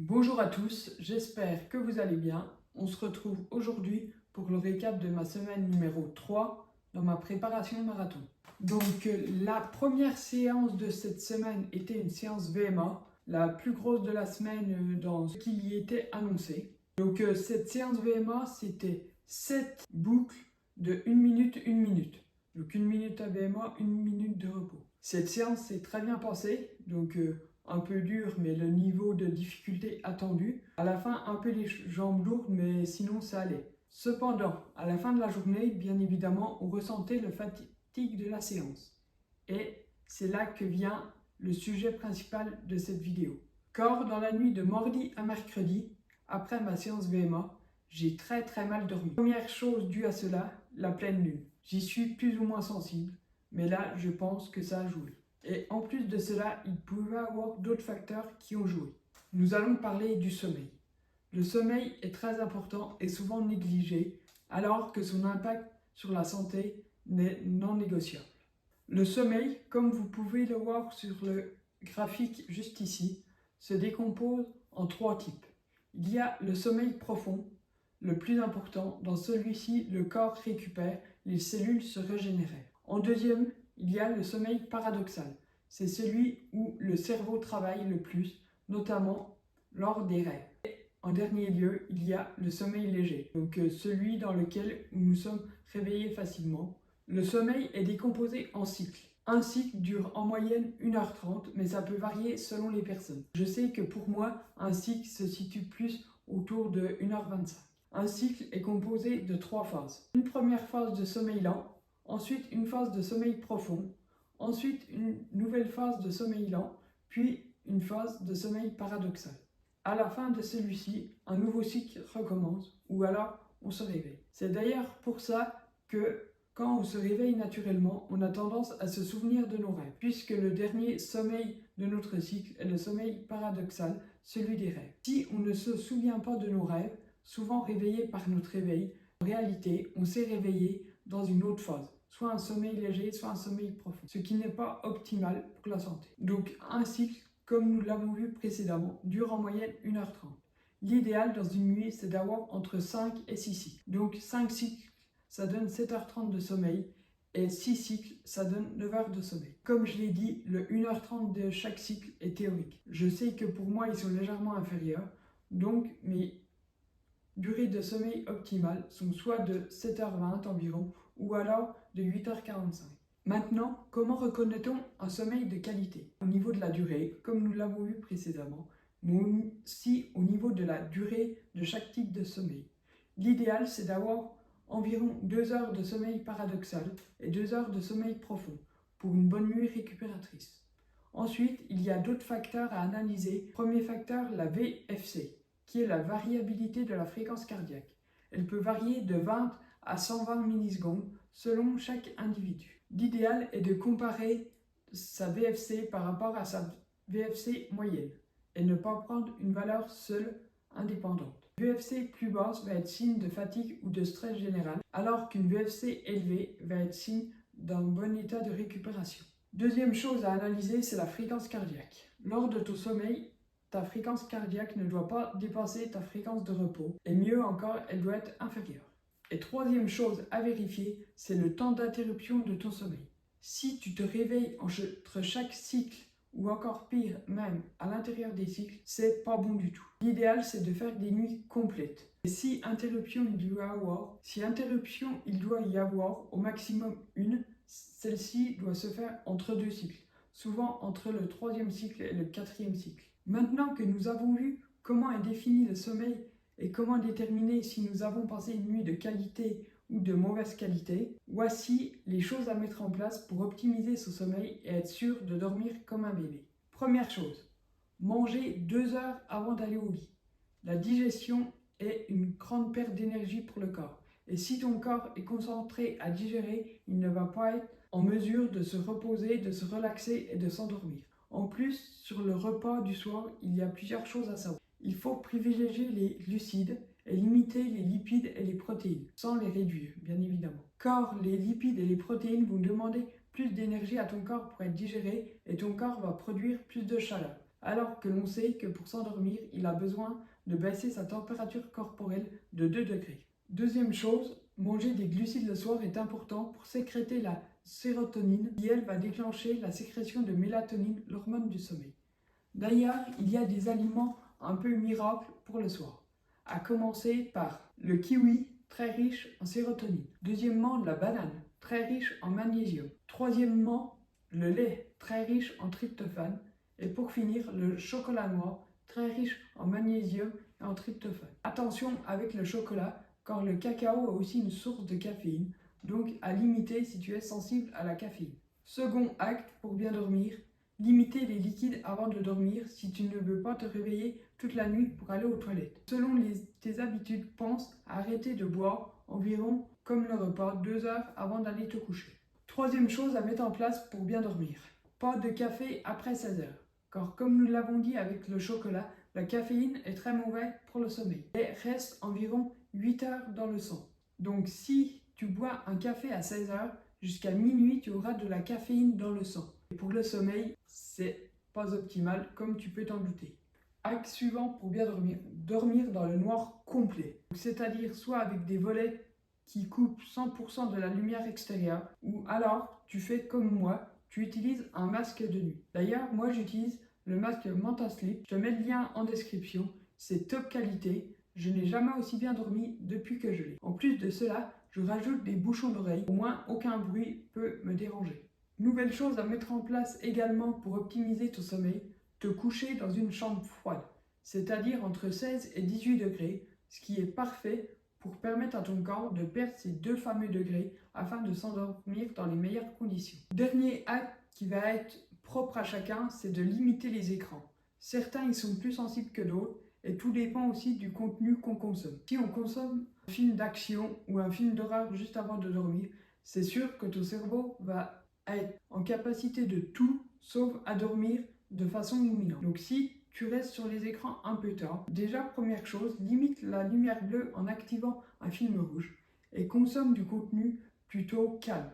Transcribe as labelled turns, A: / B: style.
A: Bonjour à tous, j'espère que vous allez bien. On se retrouve aujourd'hui pour le récap de ma semaine numéro 3 dans ma préparation marathon. La première séance de cette semaine était une séance VMA, la plus grosse de la semaine dans ce qui y était annoncé. Cette séance VMA, c'était 7 boucles de 1 minute, 1 minute. Donc 1 minute à VMA, 1 minute de repos. Cette séance s'est très bien passée, un peu dur, mais le niveau de difficulté attendu. À la fin, un peu les jambes lourdes, mais sinon ça allait. Cependant, à la fin de la journée, bien évidemment, on ressentait le fatigue de la séance. Et c'est là que vient le sujet principal de cette vidéo. Car dans la nuit de mardi à mercredi, après ma séance VMA, j'ai très mal dormi. Première chose due à cela, la pleine lune. J'y suis plus ou moins sensible, mais là, je pense que ça a joué. Et en plus de cela, il pouvait y avoir d'autres facteurs qui ont joué. Nous allons parler du sommeil. Le sommeil est très important et souvent négligé, alors que son impact sur la santé n'est non négociable. Le sommeil, comme vous pouvez le voir sur le graphique juste ici, se décompose en 3 types. Il y a le sommeil profond, le plus important. Dans celui-ci, le corps récupère, les cellules se régénèrent. En deuxième, il y a le sommeil paradoxal. C'est celui où le cerveau travaille le plus, notamment lors des rêves. Et en dernier lieu, il y a le sommeil léger, celui dans lequel nous sommes réveillés facilement. Le sommeil est décomposé en cycles. Un cycle dure en moyenne 1h30, mais ça peut varier selon les personnes. Je sais que pour moi, un cycle se situe plus autour de 1h25. Un cycle est composé de 3 phases. Une première phase de sommeil lent, ensuite une phase de sommeil profond, ensuite une nouvelle phase de sommeil lent, puis une phase de sommeil paradoxal. À la fin de celui-ci, un nouveau cycle recommence, ou alors on se réveille. C'est d'ailleurs pour ça que quand on se réveille naturellement, on a tendance à se souvenir de nos rêves, puisque le dernier sommeil de notre cycle est le sommeil paradoxal, celui des rêves. Si on ne se souvient pas de nos rêves, souvent réveillés par notre réveil, en réalité, on s'est réveillé dans une autre phase, soit un sommeil léger, soit un sommeil profond, ce qui n'est pas optimal pour la santé. Donc un cycle, comme nous l'avons vu précédemment, dure en moyenne 1h30. L'idéal dans une nuit, c'est d'avoir entre 5 et 6 cycles. Donc 5 cycles, ça donne 7h30 de sommeil, et 6 cycles, ça donne 9h de sommeil. Comme je l'ai dit, le 1h30 de chaque cycle est théorique. Je sais que pour moi, ils sont légèrement inférieurs, donc mes durées de sommeil optimales sont soit de 7h20 environ, ou alors de 8h45. Maintenant, comment reconnaît-on un sommeil de qualité? Au niveau de la durée, comme nous l'avons vu précédemment, mais aussi au niveau de la durée de chaque type de sommeil. L'idéal, c'est d'avoir environ 2 heures de sommeil paradoxal et 2 heures de sommeil profond pour une bonne nuit récupératrice. Ensuite, il y a d'autres facteurs à analyser. Premier facteur, la VFC, qui est la variabilité de la fréquence cardiaque. Elle peut varier de 20 à 120 millisecondes selon chaque individu. L'idéal est de comparer sa VFC par rapport à sa VFC moyenne et ne pas prendre une valeur seule indépendante. Une VFC plus basse va être signe de fatigue ou de stress général, alors qu'une VFC élevée va être signe d'un bon état de récupération. Deuxième chose à analyser, c'est la fréquence cardiaque. Lors de ton sommeil, ta fréquence cardiaque ne doit pas dépasser ta fréquence de repos, et mieux encore, elle doit être inférieure. Et troisième chose à vérifier, c'est le temps d'interruption de ton sommeil. Si tu te réveilles entre chaque cycle, ou encore pire, même à l'intérieur des cycles, c'est pas bon du tout. L'idéal, c'est de faire des nuits complètes. Et si interruption il doit y avoir au maximum une, celle-ci doit se faire entre 2 cycles, souvent entre le 3e cycle et le 4e cycle. Maintenant que nous avons vu comment est défini le sommeil et comment déterminer si nous avons passé une nuit de qualité ou de mauvaise qualité, voici les choses à mettre en place pour optimiser son sommeil et être sûr de dormir comme un bébé. Première chose, manger 2 heures avant d'aller au lit. La digestion est une grande perte d'énergie pour le corps. Et si ton corps est concentré à digérer, il ne va pas être en mesure de se reposer, de se relaxer et de s'endormir. En plus, sur le repas du soir, il y a plusieurs choses à savoir. Il faut privilégier les glucides et limiter les lipides et les protéines, sans les réduire, bien évidemment. Car les lipides et les protéines vont demander plus d'énergie à ton corps pour être digérés et ton corps va produire plus de chaleur. alors que l'on sait que pour s'endormir, il a besoin de baisser sa température corporelle de 2 degrés. Deuxième chose, manger des glucides le soir est important pour sécréter la sérotonine qui, elle, va déclencher la sécrétion de mélatonine, l'hormone du sommeil. D'ailleurs, il y a des aliments un peu miracles pour le soir, à commencer par le kiwi, très riche en sérotonine. Deuxièmement, la banane, très riche en magnésium. Troisièmement, le lait, très riche en tryptophane. Et pour finir, le chocolat noir, très riche en magnésium et en tryptophane. Attention avec le chocolat, car le cacao a aussi une source de caféine, donc à limiter si tu es sensible à la caféine. Second acte pour bien dormir, limiter les liquides avant de dormir si tu ne veux pas te réveiller toute la nuit pour aller aux toilettes. Selon tes habitudes, pense à arrêter de boire environ comme le repas 2 heures avant d'aller te coucher. Troisième chose à mettre en place pour bien dormir, pas de café après 16 heures. Car comme nous l'avons dit avec le chocolat, la caféine est très mauvaise pour le sommeil et reste environ 8 heures dans le sang. Donc si tu bois un café à 16 heures, jusqu'à minuit, tu auras de la caféine dans le sang. Et pour le sommeil, c'est pas optimal comme tu peux t'en douter. Acte suivant pour bien dormir, dormir dans le noir complet. C'est-à-dire soit avec des volets qui coupent 100% de la lumière extérieure, ou alors tu fais comme moi, tu utilises un masque de nuit. D'ailleurs, moi j'utilise le masque Mentasleep. Je te mets le lien en description. C'est top qualité. Je n'ai jamais aussi bien dormi depuis que je l'ai. En plus de cela, je rajoute des bouchons d'oreilles. Au moins, aucun bruit peut me déranger. Nouvelle chose à mettre en place également pour optimiser ton sommeil, te coucher dans une chambre froide, c'est-à-dire entre 16 et 18 degrés, ce qui est parfait pour permettre à ton corps de perdre ces 2 fameux degrés afin de s'endormir dans les meilleures conditions. Dernier acte qui va être propre à chacun, c'est de limiter les écrans. Certains y sont plus sensibles que d'autres et tout dépend aussi du contenu qu'on consomme. Si on consomme un film d'action ou un film d'horreur juste avant de dormir, c'est sûr que ton cerveau va être en capacité de tout sauf à dormir de façon imminente. Donc si tu restes sur les écrans un peu tard, déjà première chose, limite la lumière bleue en activant un film rouge et consomme du contenu plutôt calme.